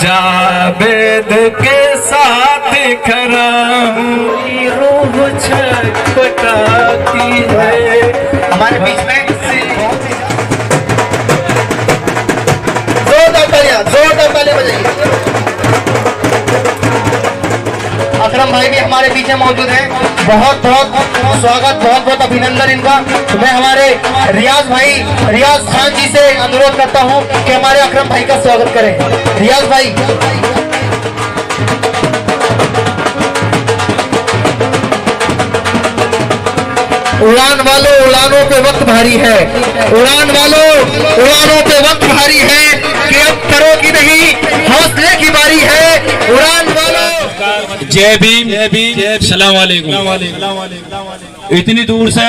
जावेद के साथ खड़ा हूँ, रूह छटपटाती है। हमारे बीच में जोरदार ताली बजाइए। अकरम भाई भी हमारे बीच में मौजूद हैं। बहुत बहुत स्वागत, बहुत बहुत अभिनंदन इनका। तो मैं हमारे रियाज खान जी से अनुरोध करता हूं कि हमारे अकरम भाई का स्वागत करें। रियाज भाई, उड़ान वालों उड़ानों पे वक्त भारी है, उड़ान वालों उड़ानों पे वक्त भारी है कि अब करो कि नहीं, हौसले की बारी है। उड़ान वालों, जय भीम, सलाम वालेकुम। इतनी दूर से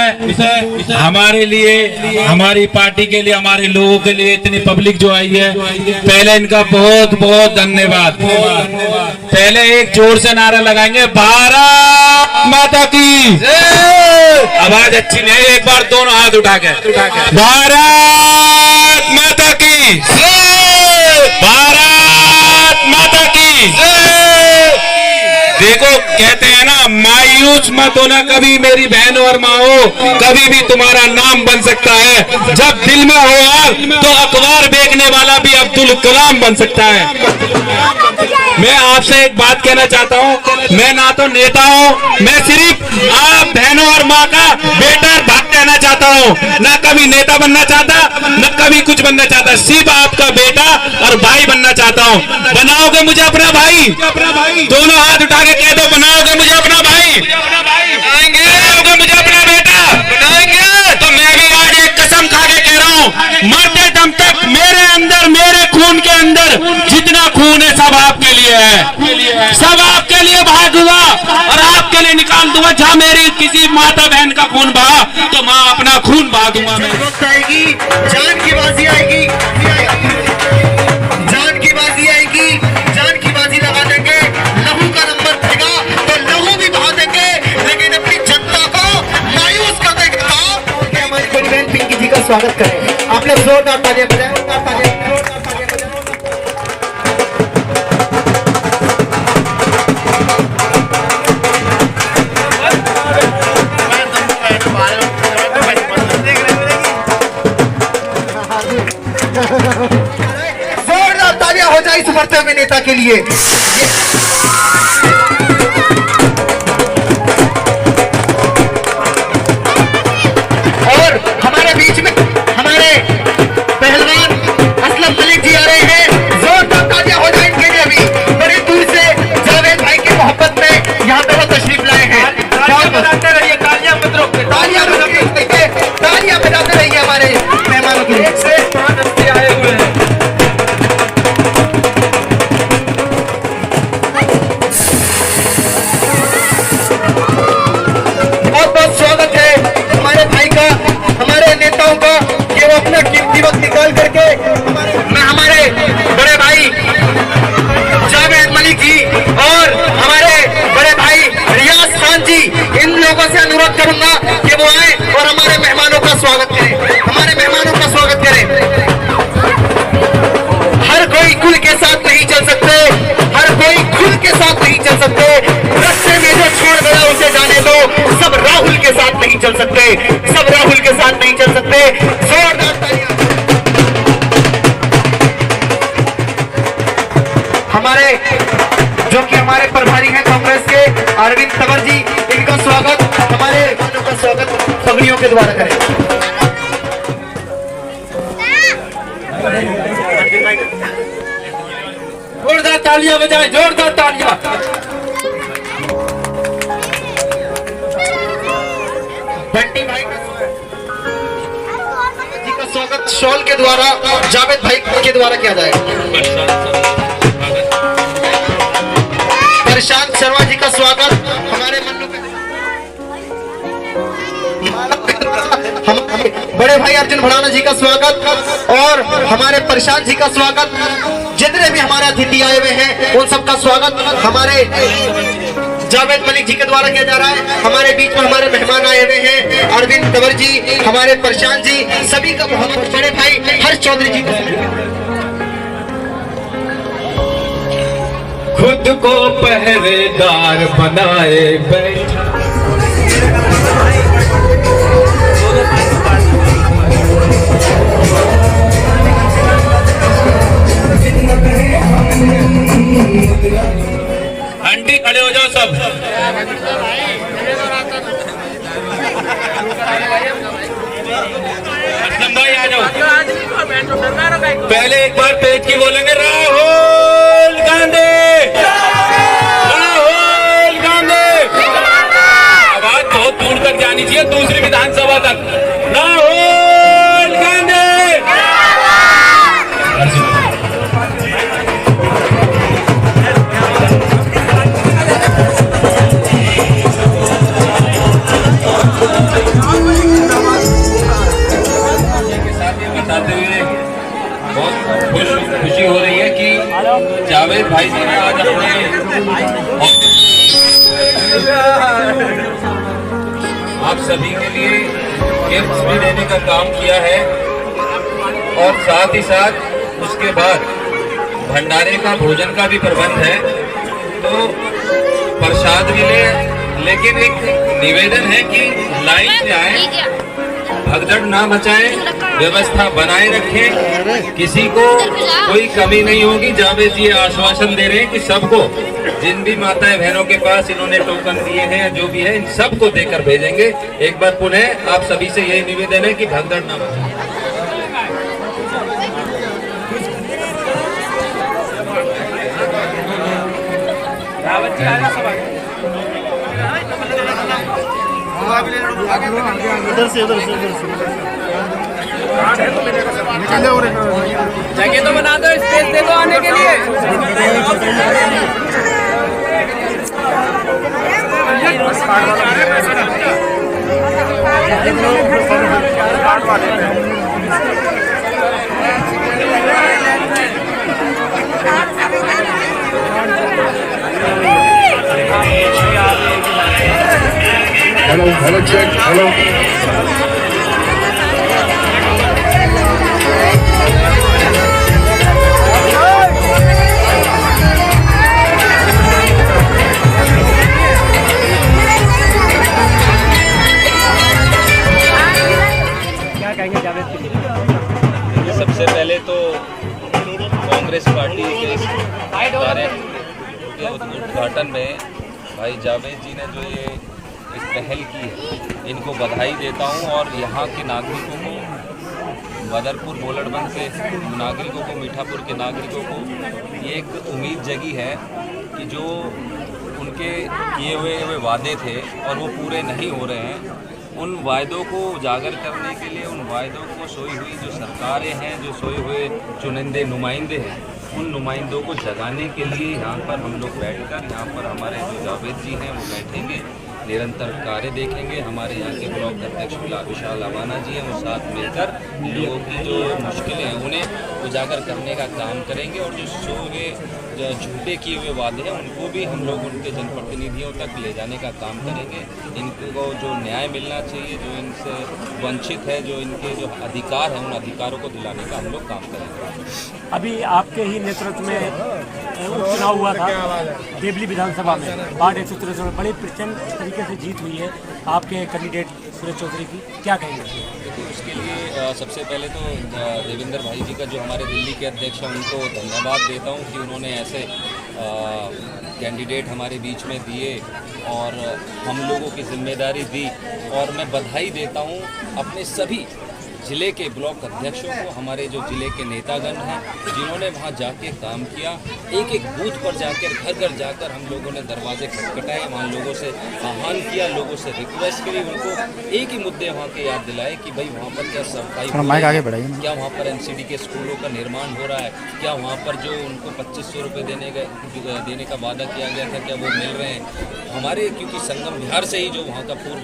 हमारे लिए, हमारी पार्टी के लिए, हमारे लोगों के लिए इतनी पब्लिक जो आई है, पहले इनका बहुत बहुत धन्यवाद। पहले एक जोर से नारा लगाएंगे, भारत माता की। आवाज अच्छी नहीं, एक बार दोनों हाथ उठा के, भारत माता की, भारत माता की। देखो, कहते हैं ना, मायूस मत होना कभी मेरी बहनों और माओ, कभी भी तुम्हारा नाम बन सकता है। जब दिल में हो आग तो अखबार बेचने वाला भी अब्दुल कलाम बन सकता है। मैं आपसे एक बात कहना चाहता हूँ, मैं ना तो नेता हूँ, मैं सिर्फ आप बहनों और माँ का बेटा भाग कहना चाहता हूँ। ना कभी नेता बनना चाहता, न कभी कुछ बनना चाहता, सिर्फ आपका बेटा और भाई बनना चाहता हूँ। बनाओगे मुझे अपना भाई? दोनों हाथ उठा के कह दो, बनाओगे मुझे अपना भाई? बनाओगे मुझे अपना बेटा? बनाएंगे। तो मैं भी आज एक कसम खा के कह रहा हूँ, मरते दम तक मेरे अंदर, मेरे खून के अंदर जितना खून है सब आपके लिए है, सब आपके लिए बहा दूंगा और आपके लिए निकाल दूंगा। जहाँ मेरी किसी माता बहन का खून बहा तो माँ अपना खून बहा दूंगा। मैं आएगी, जान की बाजी आएगी, जान की बाजी आएगी, जान की बाजी लगा देंगे। लहू का नंबर देगा तो लहू भी बहा देंगे, लेकिन अपनी जनता को मायूस कर देंगे। हमारी बड़ी बहन पिंकी जी का स्वागत करें। आप लोग जोरदार तालियां बजाएं। जोरदार तालियां हो जाए इस बढ़ते हुए नेता के लिए। और हमारे बीच में हमारे पहलवान असलम मलिक जी आ रहे हैं। जोरदार तालियां हो जाए इनके लिए भी। बड़ी दूर से जावेद भाई की मोहब्बत में यहाँ पे वो तशरीफ लाए हैं। तालियां बजाते रहिए हमारे मेहमानों के लिए। आए हुए हैं। बहुत बहुत स्वागत है हमारे भाई का, हमारे नेताओं का, कि वो अपना कीमती वक्त निकाल करके हमारे बड़े भाई जावेद मलिक जी और हमारे बड़े भाई रियाज खान जी, इन लोगों से अनुरोध करूंगा कि वो आए और हमारे मेहमानों का स्वागत करें, हमारे मेहमानों का स्वागत करें। हर कोई खुल के साथ नहीं चल सकते, हर कोई खुल के साथ नहीं चल सकते। रास्ते में जो छोड़ गया उसे जाने दो। सब राहुल के साथ नहीं चल सकते, सब राहुल के साथ नहीं चल सकते। जोरदार तालियां। हमारे जो कि हमारे प्रभारी हैं कांग्रेस के अरविंद तंवर जी, इनका स्वागत, हमारे मेहमानों का स्वागत पगड़ियों के द्वारा करें। जोरदार तालियां बजाएं, जोरदार तालियां। बंटी भाई जी का स्वागत शॉल के द्वारा जावेद भाई के द्वारा किया जाएगा। प्रशांत शर्मा जी का स्वागत हमारे मन्नू बड़े भाई अर्जुन भड़ाना जी का स्वागत और हमारे प्रशांत जी का स्वागत। जितने भी हमारे अतिथि आए हुए हैं उन सबका स्वागत हमारे जावेद मलिक जी के द्वारा किया जा रहा है। हमारे बीच में हमारे मेहमान आए हुए हैं अरविंद तंवर जी, हमारे प्रशांत जी, सभी का बहुत बड़े भाई हर्ष चौधरी जी खुद को पहरेदार बनाए बैठा। आंटी खड़े हो जाओ सब। असलम भाई आ जाओ। पहले एक बार पेज की बोलेंगे राहुल गांधी, राहुल गांधी। आवाज बहुत दूर तक जानी चाहिए, दूसरी विधानसभा तक। राहुल गांधी। बताते हुए बहुत खुशी हो रही है कि जावेद भाई जी ने आज अपने आप सभी के लिए गिफ्ट्स भी देने का काम किया है और साथ ही साथ उसके बाद भंडारे का भोजन का भी प्रबंध है। तो प्रसाद मिले, लेकिन एक निवेदन है कि लाइन से आए, भगदड़ ना मचाएं, व्यवस्था बनाए रखें, किसी को कोई कमी नहीं होगी। जावेद जी आश्वासन दे रहे हैं कि सबको, जिन भी माताएं बहनों के पास इन्होंने टोकन दिए हैं, जो भी है, इन सबको देकर भेजेंगे। एक बार पुनः आप सभी से यही निवेदन है कि भगदड़ ना मचाएं। इधर से जगह तो बना दो, स्पेस दे दो आने के लिए। Hello check, hello. क्या कहेंगे जावेद के लिए? सबसे पहले तो कांग्रेस पार्टी के उद्घाटन में भाई जावेद जी ने जो ये एक पहल की है, इनको बधाई देता हूं और यहाँ के नागरिकों को, बदरपुर बोलड़बंद के नागरिकों को, मीठापुर के नागरिकों को ये एक उम्मीद जगी है कि जो उनके किए हुए वादे थे और वो पूरे नहीं हो रहे हैं, उन वायदों को उजागर करने के लिए, उन वायदों को सोई हुई जो सरकारें हैं, जो सोए हुए चुनिंदे नुमाइंदे हैं, उन नुमाइंदों को जगाने के लिए यहाँ पर हम लोग बैठकर, यहाँ पर हमारे जो जावेद जी हैं वो बैठेंगे, निरंतर कार्य देखेंगे। हमारे यहाँ के ब्लॉक अध्यक्ष विशाल अवाना जी हैं, वो साथ मिलकर लोगों की जो मुश्किलें हैं उन्हें उजागर करने का काम करेंगे और जो सोए झूठे किए हुए वादे हैं उनको भी हम लोग उनके जनप्रतिनिधियों तक ले जाने का काम करेंगे। इनको जो न्याय मिलना चाहिए, जो इनसे वंचित है, जो इनके जो अधिकार हैं, उन अधिकारों को दिलाने का हम लोग काम करेंगे। अभी आपके ही नेतृत्व में उपचुनाव हुआ था देवली विधानसभा में, वार्ड 163 में बड़ी प्रचंड तरीके से जीत हुई है आपके कैंडिडेट सुरेश चौधरी की, क्या कहेंगे? देखिए, उसके लिए सबसे पहले तो देवेंद्र भाई जी का, जो हमारे दिल्ली के अध्यक्ष हैं, उनको धन्यवाद देता हूं कि उन्होंने ऐसे कैंडिडेट हमारे बीच में दिए और हम लोगों की जिम्मेदारी दी। और मैं बधाई देता हूं अपने सभी जिले के ब्लॉक अध्यक्षों को, हमारे जो जिले के नेतागण हैं, जिन्होंने वहां जाके काम किया, एक एक बूथ पर जाकर, घर घर जाकर हम लोगों ने दरवाजे खटखटाए, वहाँ लोगों से आह्वान किया, लोगों से रिक्वेस्ट करी, उनको एक ही मुद्दे वहाँ के याद दिलाए कि भाई वहाँ पर क्या सफाई, क्या वहाँ पर NCD के स्कूलों का निर्माण हो रहा है, क्या वहाँ पर जो उनको 2500 रुपये देने का वादा किया गया था, क्या वो मिल रहे हैं। हमारे, क्योंकि संगम बिहार से ही जो वहाँ का पूर्व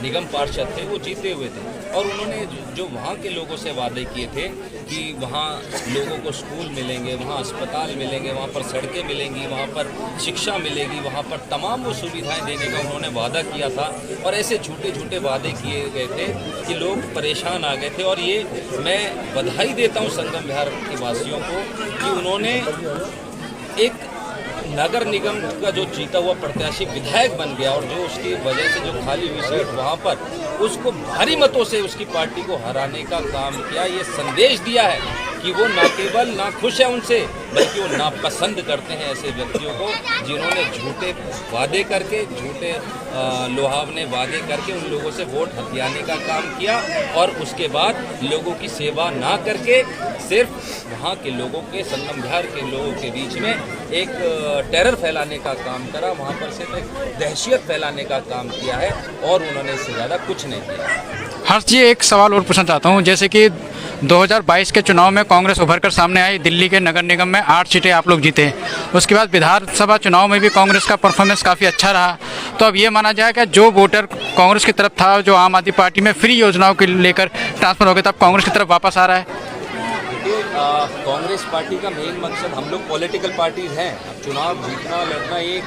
निगम पार्षद थे वो जीते हुए थे और उन्होंने जो वहाँ के लोगों से वादे किए थे कि वहाँ लोगों को स्कूल मिलेंगे, वहाँ अस्पताल मिलेंगे, वहाँ पर सड़कें मिलेंगी, वहाँ पर शिक्षा मिलेगी, वहाँ पर तमाम वो सुविधाएं देने का उन्होंने वादा किया था। और ऐसे झूठे झूठे वादे किए गए थे कि लोग परेशान आ गए थे। और ये मैं बधाई देता हूँ संगम बिहार के वासियों को कि उन्होंने एक नगर निगम का जो जीता हुआ प्रत्याशी विधायक बन गया और जो उसकी वजह से जो खाली हुई सीट वहाँ पर उसको भारी मतों से उसकी पार्टी को हराने का काम किया, ये संदेश दिया है कि वो न केवल ना खुश है उनसे बल्कि वो नापसंद करते हैं ऐसे व्यक्तियों को जिन्होंने झूठे वादे करके, झूठे लुहावने वादे करके उन लोगों से वोट हथियाने का काम किया और उसके बाद लोगों की सेवा ना करके सिर्फ वहाँ के लोगों के, संगम बिहार के लोगों के बीच में एक टेरर फैलाने का काम करा, वहाँ पर सिर्फ एक दहशत फैलाने का काम किया है और उन्होंने इससे ज़्यादा कुछ नहीं किया। हर्ष जी, एक सवाल और पूछना चाहता हूँ, जैसे कि 2022 के चुनाव में कांग्रेस उभर कर सामने आई, दिल्ली के नगर निगम में 8 सीटें आप लोग जीते, उसके बाद विधानसभा चुनाव में भी कांग्रेस का परफॉर्मेंस काफ़ी अच्छा रहा, तो अब ये माना जाए कि जो वोटर कांग्रेस की तरफ था, जो आम आदमी पार्टी में फ्री योजनाओं को लेकर ट्रांसफर हो गया, तब कांग्रेस की तरफ वापस आ रहा है? कांग्रेस पार्टी का मेन मकसद, हम लोग पॉलिटिकल पार्टीज हैं, चुनाव जीतना लड़ना एक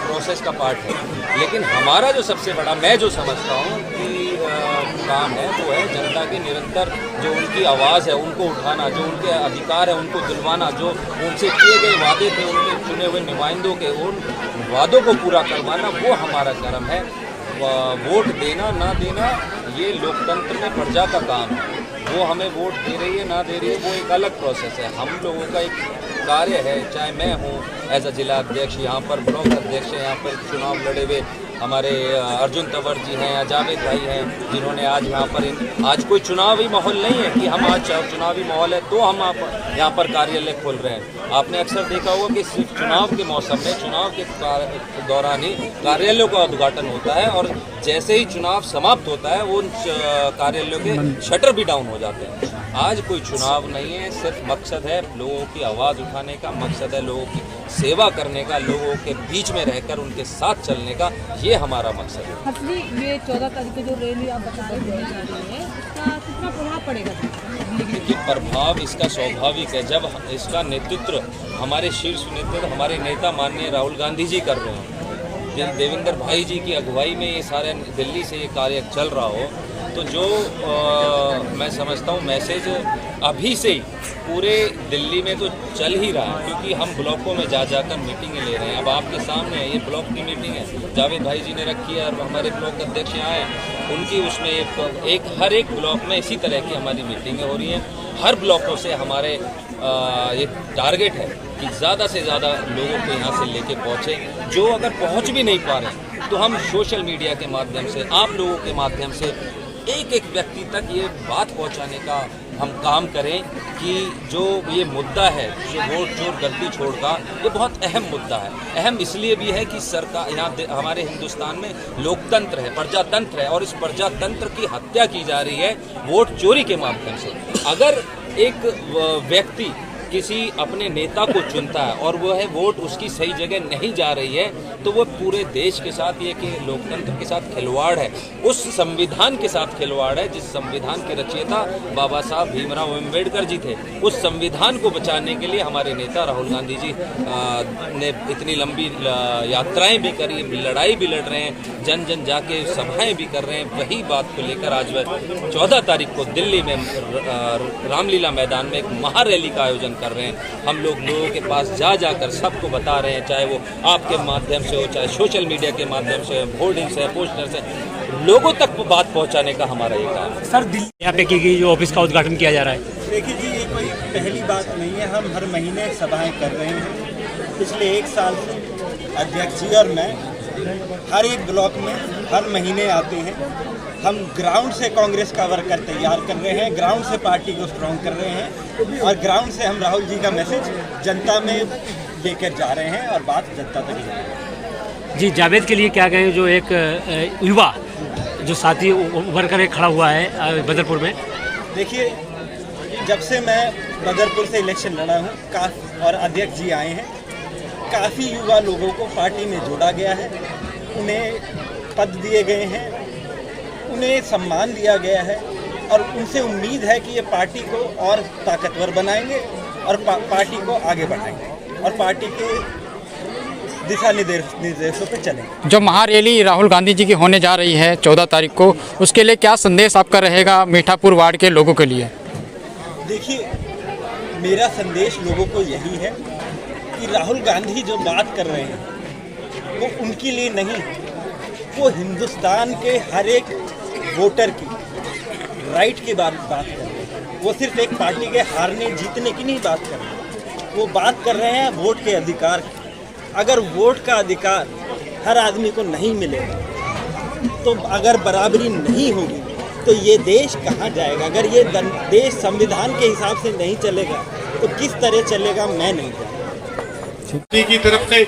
प्रोसेस का पार्ट है, लेकिन हमारा जो सबसे बड़ा, मैं जो समझता हूँ कि काम है वो है जनता के निरंतर जो उनकी आवाज़ है उनको उठाना, जो उनके अधिकार है उनको दिलवाना, जो उनसे किए गए वादे थे उनके चुने हुए नुमाइंदों के उन वादों को पूरा करवाना, वो हमारा कर्म है। वोट देना ना देना ये लोकतंत्र में प्रजा का काम है, वो हमें वोट दे रही है ना दे रही है वो एक अलग प्रोसेस है। हम लोगों का एक कार्य है, चाहे मैं हूँ एज अ जिला अध्यक्ष, यहाँ पर ब्लॉक अध्यक्ष है, यहाँ पर चुनाव लड़े हुए हमारे अर्जुन तंवर जी हैं या जावेद भाई हैं जिन्होंने आज यहाँ पर आज कोई चुनावी माहौल नहीं है कि हम आज चुनावी माहौल है तो हम आप यहाँ पर कार्यालय खोल रहे हैं। आपने अक्सर देखा होगा कि सिर्फ चुनाव के मौसम में, चुनाव के दौरान ही कार्यालयों का उद्घाटन होता है और जैसे ही चुनाव समाप्त होता है वो कार्यालयों के शटर भी डाउन हो जाते हैं। आज कोई चुनाव नहीं है, सिर्फ मकसद है लोगों की आवाज़ उठाने का, मकसद है लोगों की सेवा करने का, लोगों के बीच में रहकर उनके साथ चलने का, ये हमारा मकसद है। असली ये 14 तारीख को जो रैली आप बता रहे हैं इसका कितना प्रभाव पड़ेगा? देखिए, प्रभाव इसका स्वाभाविक है, जब इसका नेतृत्व हमारे शीर्ष नेतृत्व हमारे नेता माननीय राहुल गांधी जी कर रहे हैं, देवेंद्र भाई जी की अगुवाई में ये सारे दिल्ली से ये कार्य चल रहा हो, तो जो मैं समझता हूँ मैसेज अभी से ही पूरे दिल्ली में तो चल ही रहा है, क्योंकि हम ब्लॉकों में जा जाकर मीटिंगें ले रहे हैं। अब आपके सामने है, ये ब्लॉक की मीटिंग है, जावेद भाई जी ने रखी है और हमारे ब्लॉक अध्यक्ष यहाँ हैं, उनकी उसमें एक हर एक ब्लॉक में इसी तरह की हमारी मीटिंगें हो रही हैं। हर ब्लॉकों से हमारे ये टारगेट है कि ज़्यादा से ज़्यादा लोगों को यहाँ से लेके पहुँचे, जो अगर पहुँच भी नहीं पा रहे तो हम सोशल मीडिया के माध्यम से, आप लोगों के माध्यम से एक एक व्यक्ति तक ये बात पहुंचाने का हम काम करें कि जो ये मुद्दा है, जो वोट चोर गलती छोड़ का, ये बहुत अहम मुद्दा है। अहम इसलिए भी है कि सरकार, यहाँ हमारे हिंदुस्तान में लोकतंत्र है, प्रजातंत्र है और इस प्रजातंत्र की हत्या की जा रही है वोट चोरी के माध्यम से। अगर एक व्यक्ति किसी अपने नेता को चुनता है और वह है वोट उसकी सही जगह नहीं जा रही है, तो वह पूरे देश के साथ, ये कि लोकतंत्र के साथ खिलवाड़ है, उस संविधान के साथ खिलवाड़ है जिस संविधान के रचयिता बाबा साहब भीमराव अम्बेडकर जी थे। उस संविधान को बचाने के लिए हमारे नेता राहुल गांधी जी ने इतनी लंबी यात्राएं भी करी, लड़ाई भी लड़ रहे हैं, जन जन जाके सभाएं भी कर रहे हैं। वही बात को लेकर आज वह 14 तारीख को दिल्ली में रामलीला मैदान में एक महारैली का आयोजन कर रहे हैं। हम लोगों के पास जा जाकर सबको बता रहे हैं, चाहे वो आपके माध्यम से हो, चाहे सोशल मीडिया के माध्यम से, होर्डिंग से, पोस्टर से, लोगों तक बात पहुंचाने का हमारा ये काम है। सर, दिल्ली यहाँ पे की जो ऑफिस का उद्घाटन किया जा रहा है, देखिए जी, ये कोई पहली बात नहीं है, हम हर महीने सभाएं कर रहे हैं। पिछले 1 साल से अध्यक्ष जी और मैं हर एक ब्लॉक में हर महीने आते हैं। हम ग्राउंड से कांग्रेस का वर्कर तैयार कर रहे हैं, ग्राउंड से पार्टी को स्ट्रॉन्ग कर रहे हैं और ग्राउंड से हम राहुल जी का मैसेज जनता में लेकर जा रहे हैं और बात जनता तक जा रही है। जी, जावेद के लिए क्या कहें, जो एक युवा जो साथी उभर कर खड़ा हुआ है बदरपुर में? देखिए, जब से मैं बदरपुर से इलेक्शन लड़ा हूँ और अध्यक्ष जी आए हैं, काफ़ी युवा लोगों को पार्टी में जोड़ा गया है, उन्हें पद दिए गए हैं, उन्हें सम्मान दिया गया है और उनसे उम्मीद है कि ये पार्टी को और ताकतवर बनाएंगे और पार्टी को आगे बढ़ाएंगे और पार्टी के दिशा निर्देशों पे चलेंगे। जो महारैली राहुल गांधी जी की होने जा रही है 14 तारीख को, उसके लिए क्या संदेश आपका रहेगा मीठापुर वार्ड के लोगों के लिए? देखिए, मेरा संदेश लोगों को यही है कि कि राहुल गांधी जो बात कर रहे हैं वो उनके लिए नहीं, वो हिंदुस्तान के हर एक वोटर की राइट की बात कर रहे हैं। वो सिर्फ एक पार्टी के हारने जीतने की नहीं बात कर रहे हैं, वो बात कर रहे हैं वोट के अधिकार की। अगर वोट का अधिकार हर आदमी को नहीं मिलेगा, तो अगर बराबरी नहीं होगी तो ये देश कहाँ जाएगा? अगर ये देश संविधान के हिसाब से नहीं चलेगा तो किस तरह चलेगा, मैं नहीं जानता। की तरफ से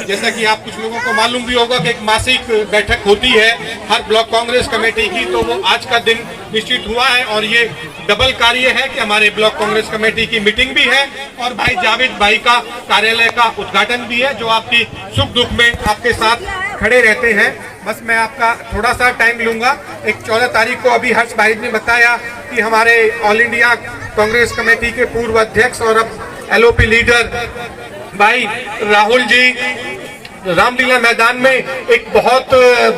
जैसा कि आप कुछ लोगों को मालूम भी होगा कि एक मासिक बैठक होती है हर ब्लॉक कांग्रेस कमेटी की, तो वो आज का दिन निश्चित हुआ है और ये डबल कार्य है कि हमारे ब्लॉक कांग्रेस कमेटी की मीटिंग भी है और भाई जावेद भाई का कार्यालय का उद्घाटन भी है, जो आपकी सुख दुख में आपके साथ खड़े रहते हैं। बस मैं आपका थोड़ा सा टाइम लूंगा। एक 14 तारीख को अभी हर्ष भाई ने बताया कि हमारे ऑल इंडिया कांग्रेस कमेटी के पूर्व अध्यक्ष और अब LOP लीडर भाई राहुल जी रामलीला मैदान में एक बहुत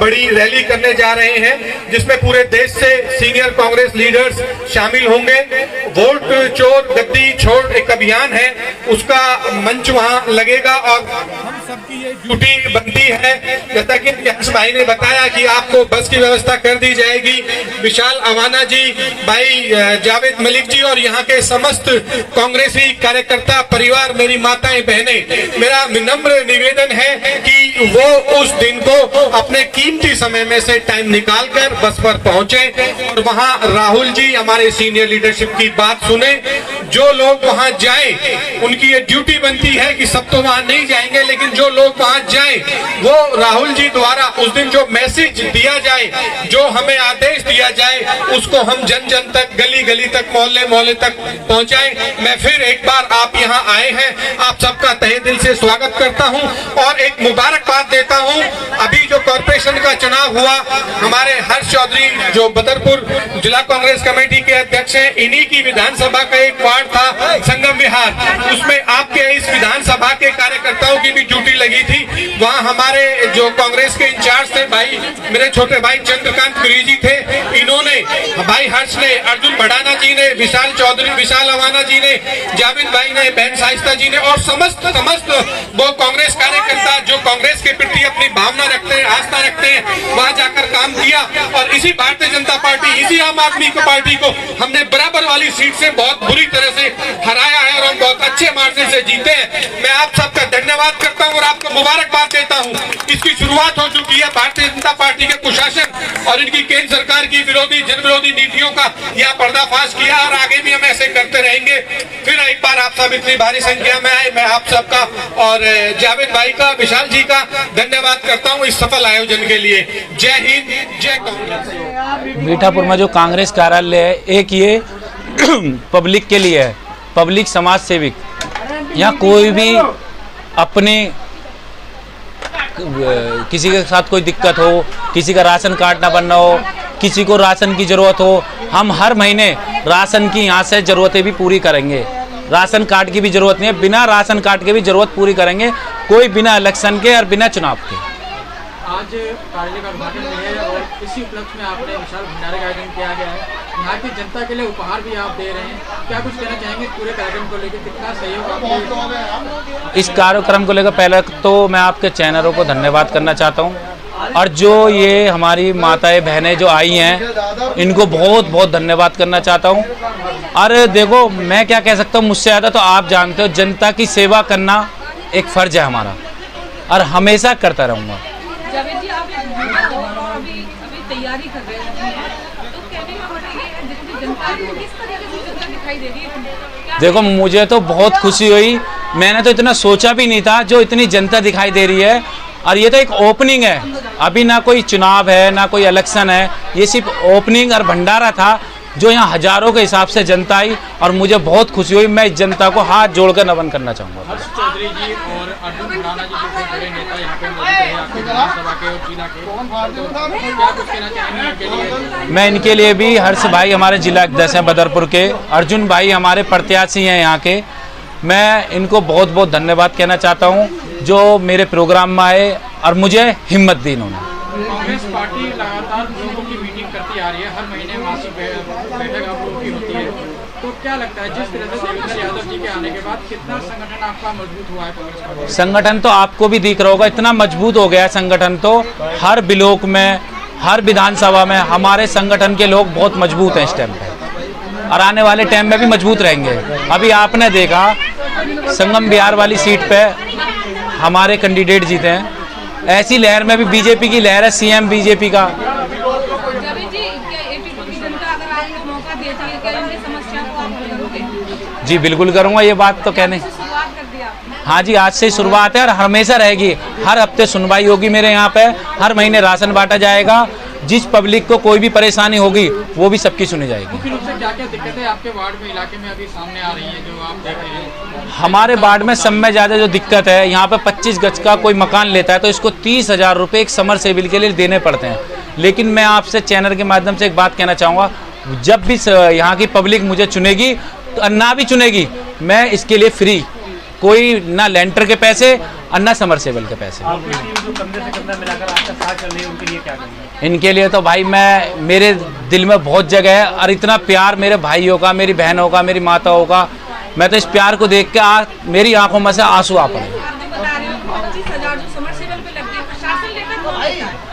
बड़ी रैली करने जा रहे हैं, जिसमें पूरे देश से सीनियर कांग्रेस लीडर्स शामिल होंगे। वोट चोर गद्दी छोड़ एक अभियान है, उसका मंच वहां लगेगा और हम सबकी ये ड्यूटी बनती है, जैसा कि हर्ष भाई ने बताया कि आपको बस की व्यवस्था कर दी जाएगी। विशाल अवाना जी, भाई जावेद मलिक जी और यहाँ के समस्त कांग्रेसी कार्यकर्ता परिवार, मेरी माताएं बहनें, मेरा विनम्र निवेदन है कि वो उस दिन को अपने कीमती समय में से टाइम निकालकर बस पर पहुंचे और वहां राहुल जी हमारे सीनियर लीडरशिप की बात सुने। जो लोग वहां जाएं उनकी ये ड्यूटी बनती है कि सब तो वहां नहीं जाएंगे, लेकिन जो लोग वहां जाएं वो राहुल जी द्वारा उस दिन जो मैसेज दिया जाए, जो हमें आदेश दिया जाए, उसको हम जन जन तक, गली गली तक, मोहल्ले मोहल्ले तक पहुंचाएं। मैं फिर एक बार आप यहाँ आए हैं, आप सबका तहे दिल से स्वागत करता हूँ और एक मुबारकबाद देता हूं। अभी जो कॉर्पोरेशन का चुनाव हुआ, हमारे हर्ष चौधरी जो बदरपुर जिला कांग्रेस कमेटी के अध्यक्ष हैं, इन्हीं की विधानसभा का एक वार्ड था संगम विहार, उसमें आपके इस विधानसभा के कार्यकर्ताओं की भी ड्यूटी लगी थी। वहां हमारे जो कांग्रेस के इंचार्ज थे भाई, मेरे छोटे भाई चंद्रकांत पुरी जी थे, इन्होंने, भाई हर्ष ने, अर्जुन भड़ाना जी ने, विशाल चौधरी, विशाल अवाना जी ने, जावेद भाई ने, बहन साहिस्ता जी ने और समस्त वो कांग्रेस कार्यकर्ता जो कांग्रेस के प्रति अपनी भावना रखते हैं, आस्था रखते हैं, वहां जाकर काम किया और इसी भारतीय जनता पार्टी, इसी आम आदमी की पार्टी को हमने बराबर वाली सीट से बहुत बुरी तरह से हराया है और हम बहुत अच्छे मार्जिन से जीते हैं। मैं आप सबका धन्यवाद करता हूं और आपको मुबारकबाद देता हूं। इसकी शुरुआत हो चुकी है भारतीय जनता पार्टी के कुशासन और इनकी केंद्र सरकार की विरोधी, जन विरोधी नीतियों का यहाँ पर्दाफाश किया और आगे भी हम ऐसे करते रहेंगे। फिर एक बार आप सब इतनी भारी संख्या में आए, मैं आप सबका और जावेद भाई का, विशाल जी का धन्यवाद करता हूं इस सफल आयोजन के लिए। जय हिंद, जय कांग्रेस। मीठापुर में जो कांग्रेस कार्यालय है, एक ये पब्लिक के लिए है, पब्लिक समाज सेविक। यहाँ कोई भी अपने किसी के साथ कोई दिक्कत हो, किसी का राशन कार्ड ना बनना हो, किसी को राशन की ज़रूरत हो, हम हर महीने राशन की यहाँ से ज़रूरतें भी पूरी करेंगे। राशन कार्ड की भी ज़रूरत नहीं है, बिना राशन कार्ड के भी ज़रूरत पूरी करेंगे, कोई बिना इलेक्शन के और बिना चुनाव के। आज कार्यालय का उद्घाटन भी है और इसी उपलक्ष्य में आपने विशाल भंडारे का आयोजन किया गया है। यहाँ की जनता के लिए उपहार भी आप दे रहे हैं, क्या कुछ कहना चाहेंगे पूरे कार्यक्रम को लेकर, कितना सहयोग आपको इस कार्यक्रम को लेकर? पहले तो मैं आपके चैनलों को धन्यवाद करना चाहता हूँ और जो ये हमारी माताएं बहनें जो आई हैं, इनको बहुत बहुत धन्यवाद करना चाहता हूँ। और देखो, मैं क्या कह सकता हूँ, मुझसे ज़्यादा तो आप जानते हो, जनता की सेवा करना एक फ़र्ज है हमारा और हमेशा करता रहूँगा। जावेद जी, आप अभी तैयारी कर रहे हैं, तो कहने का मतलब है जितनी जनता है, किस तरीके से जनता दिखाई दे रही है? देखो, मुझे तो बहुत खुशी हुई, मैंने तो इतना सोचा भी नहीं था जो इतनी जनता दिखाई दे रही है। और ये तो एक ओपनिंग है, अभी ना कोई चुनाव है ना कोई इलेक्शन है, ये सिर्फ ओपनिंग और भंडारा था जो यहाँ हजारों के हिसाब से जनता आई और मुझे बहुत खुशी हुई। मैं इस जनता को हाथ जोड़कर नमन करना चाहूँगा। हर्ष चौधरी जी और अर्जुन भड़ाना जी जैसे बड़े नेता यहाँ पे मौजूद हैं आपके विधानसभा के और जिला के, तो क्या कुछ कहना चाहेंगे इनके लिए? मैं इनके लिए भी, हर्ष भाई हमारे जिला अध्यक्ष हैं बदरपुर के, अर्जुन भाई हमारे प्रत्याशी हैं यहाँ के, मैं इनको बहुत बहुत धन्यवाद कहना चाहता हूँ जो मेरे प्रोग्राम में आए और मुझे हिम्मत दी इन्होंने। कांग्रेस पार्टी लगातार लोगों की मीटिंग करती आ रही है, हर महीने मासिक बैठक आप लोगों की होती है, तो क्या लगता है जिस तरह से देवेंद्र यादव जी के आने के बाद कितना संगठन आपका मजबूत हुआ है कांग्रेस पार्टी? संगठन तो आपको भी दिख रहा होगा, इतना मजबूत हो गया है संगठन, तो हर ब्लॉक में, हर विधानसभा में हमारे संगठन के लोग बहुत मजबूत हैं इस टाइम पे, और आने वाले टाइम में भी मजबूत रहेंगे। अभी आपने देखा संगम बिहार वाली सीट पे हमारे कैंडिडेट जीते हैं, ऐसी लहर में भी बीजेपी की लहर है, सीएम बीजेपी का। जी बिल्कुल करूंगा, ये बात तो कहने, हाँ जी आज से ही शुरुआत है और हमेशा रहेगी। हर हफ्ते सुनवाई होगी मेरे यहाँ पे, हर महीने राशन बांटा जाएगा, जिस पब्लिक को कोई भी परेशानी होगी वो भी सबकी सुनी जाएगी। मुख्य रूप से क्या-क्या दिक्कतें आपके वार्ड में, इलाके में अभी सामने आ रही है जो आप देख रहे हैं? हमारे वार्ड में सब में ज़्यादा जो दिक्कत है, यहाँ पे 25 गज का कोई मकान लेता है तो इसको 30,000 रुपये एक समर सेविल के लिए देने पड़ते हैं। लेकिन मैं आपसे चैनल के माध्यम से एक बात कहना चाहूँगा, जब भी यहाँ की पब्लिक मुझे चुनेगी तो ना भी चुनेगी, मैं इसके लिए फ्री, कोई ना लेंटर के पैसे और ना समरसेबल के पैसे। इनके लिए तो भाई मेरे दिल में बहुत जगह है, और इतना प्यार मेरे भाइयों का, मेरी बहनों का, मेरी माताओं का, मैं तो इस प्यार को देख के मेरी आंखों में से आंसू आ पड़े।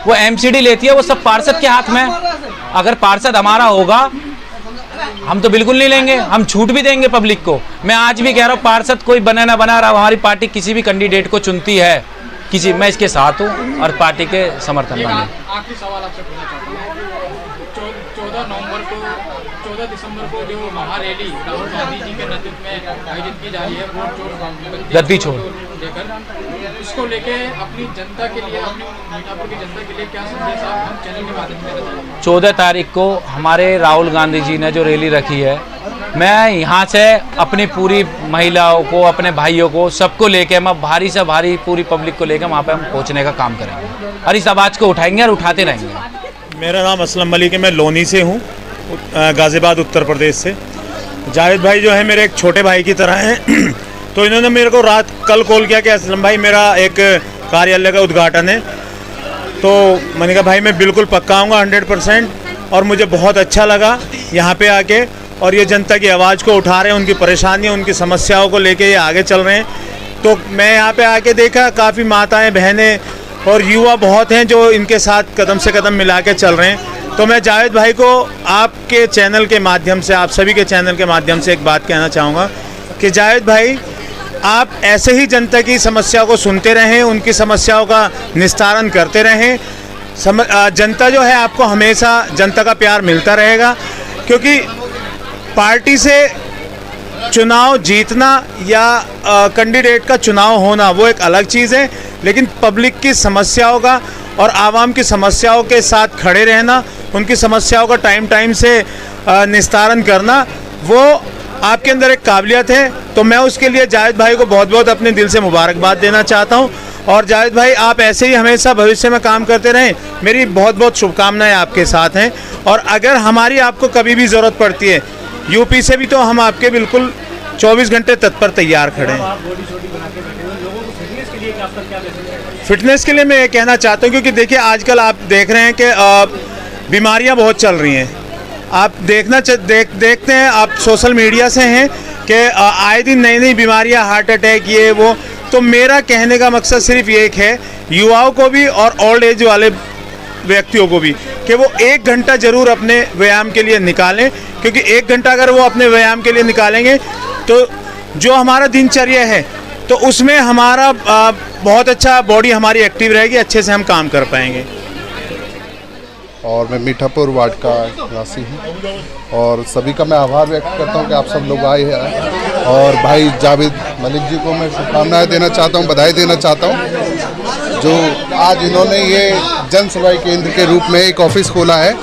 वो एमसीडी लेती है, वो सब पार्षद के हाथ में। अगर पार्षद हमारा होगा हम तो बिल्कुल नहीं लेंगे, हम छूट भी देंगे पब्लिक को। मैं आज भी कह रहा हूँ पार्षद कोई बने ना बना रहा, हमारी पार्टी किसी भी कैंडिडेट को चुनती है, किसी मैं इसके साथ हूँ और पार्टी के समर्थन में। आखिरी सवाल आपसे पूछना चाहता हूँ, 14 दिसंबर को जो महारैली राहुल गांधी जी के नेतृत्व में आयोजित की जा रही है, गद्दी छोड़ लेकर, इसको लेके अपनी जनता के लिए, अपनी मीठापुर की जनता के लिए क्या संदेश आप हम चैनल के माध्यम से देना चाहते हैं? 14 तारीख को हमारे राहुल गांधी जी ने जो रैली रखी है, मैं यहाँ से अपनी पूरी महिलाओं को, अपने भाइयों को, सबको लेके, मैं भारी से भारी पूरी पब्लिक को लेकर वहाँ पे हम पहुँचने का काम करेंगे और इस आवाज़ को उठाएंगे और उठाते रहेंगे। मेरा नाम असलम मलिक है, मैं लोनी से हूँ, गाज़ियाबाद उत्तर प्रदेश से। जावेद भाई जो है मेरे एक छोटे भाई की तरह हैं तो इन्होंने मेरे को रात कल कॉल किया कि असलम भाई मेरा एक कार्यालय का उद्घाटन है, तो मैंने कहा भाई मैं बिल्कुल पक्का आऊँगा 100%, और मुझे बहुत अच्छा लगा यहाँ पे आके, और ये जनता की आवाज़ को उठा रहे हैं, उनकी परेशानियों, उनकी समस्याओं को लेके ये आगे चल रहे हैं। तो मैं यहाँ पे आके देखा काफ़ी माताएं, बहनें और युवा बहुत हैं जो इनके साथ कदम से कदम मिला के चल रहे हैं। तो मैं जावेद भाई को आपके चैनल के माध्यम से, आप सभी के चैनल के माध्यम से एक बात कहना चाहूँगा कि जावेद भाई आप ऐसे ही जनता की समस्या को सुनते रहें, उनकी समस्याओं का निस्तारण करते रहें। जनता जो है आपको हमेशा जनता का प्यार मिलता रहेगा, क्योंकि पार्टी से चुनाव जीतना या कैंडिडेट का चुनाव होना वो एक अलग चीज़ है, लेकिन पब्लिक की समस्याओं का और आवाम की समस्याओं के साथ खड़े रहना, उनकी समस्याओं का टाइम से निस्तारण करना, वो आपके अंदर एक काबिलियत है। तो मैं उसके लिए जावेद भाई को बहुत बहुत अपने दिल से मुबारकबाद देना चाहता हूं। और जावेद भाई आप ऐसे ही हमेशा भविष्य में काम करते रहें, मेरी बहुत बहुत शुभकामनाएं आपके साथ हैं। और अगर हमारी आपको कभी भी ज़रूरत पड़ती है, यूपी से भी, तो हम आपके बिल्कुल 24 घंटे तत्पर तैयार खड़े हैं। फिटनेस के लिए मैं ये कहना चाहता हूँ, क्योंकि देखिए आजकल आप देख रहे हैं कि बीमारियाँ बहुत चल रही हैं। आप देखते हैं, आप सोशल मीडिया से हैं कि आए दिन नई नई बीमारियाँ, हार्ट अटैक, ये वो। तो मेरा कहने का मकसद सिर्फ ये एक है, युवाओं को भी और ओल्ड एज वाले व्यक्तियों को भी, कि वो 1 घंटा ज़रूर अपने व्यायाम के लिए निकालें, क्योंकि 1 घंटा अगर वो अपने व्यायाम के लिए निकालेंगे तो जो हमारा दिनचर्या है तो उसमें हमारा बहुत अच्छा बॉडी हमारी एक्टिव रहेगी, अच्छे से हम काम कर पाएंगे। और मैं मीठापुर वार्ड का निवासी हूँ और सभी का मैं आभार व्यक्त करता हूँ कि आप सब लोग आए हैं। और भाई जावेद मलिक जी को मैं शुभकामनाएं देना चाहता हूँ, बधाई देना चाहता हूँ, जो आज इन्होंने ये जन सुनवाई केंद्र के रूप में एक ऑफिस खोला है।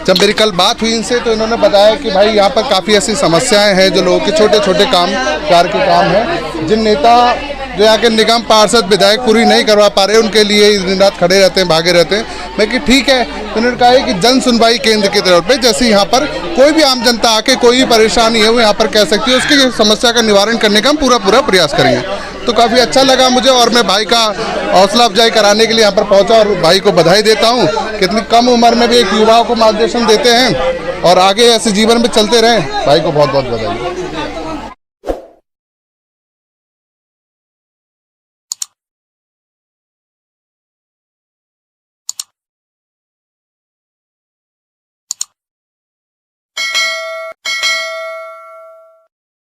जब मेरी कल बात हुई इनसे तो इन्होंने बताया कि भाई यहाँ पर काफ़ी ऐसी समस्याएं हैं जो लोगों के छोटे छोटे कार के काम हैं, जिन नेता जो यहाँ के निगम पार्षद विधायक पूरी नहीं करवा पा रहे, उनके लिए दिन रात खड़े रहते हैं, भागे रहते हैं। मैं कि ठीक है, तो उन्होंने कहा है कि जन सुनवाई केंद्र की तरफ पे जैसे यहाँ पर कोई भी आम जनता आके कोई भी परेशानी है वो यहाँ पर कह सकती है, उसकी समस्या का निवारण करने का हम पूरा प्रयास करेंगे। तो काफ़ी अच्छा लगा मुझे, और मैं भाई का हौसला अफजाई कराने के लिए यहाँ पर पहुँचा और भाई को बधाई देता हूँ। कितनी कम उम्र में भी एक युवाओं को मार्गदर्शन देते हैं और आगे ऐसे जीवन में चलते रहें। भाई को बहुत बहुत बधाई।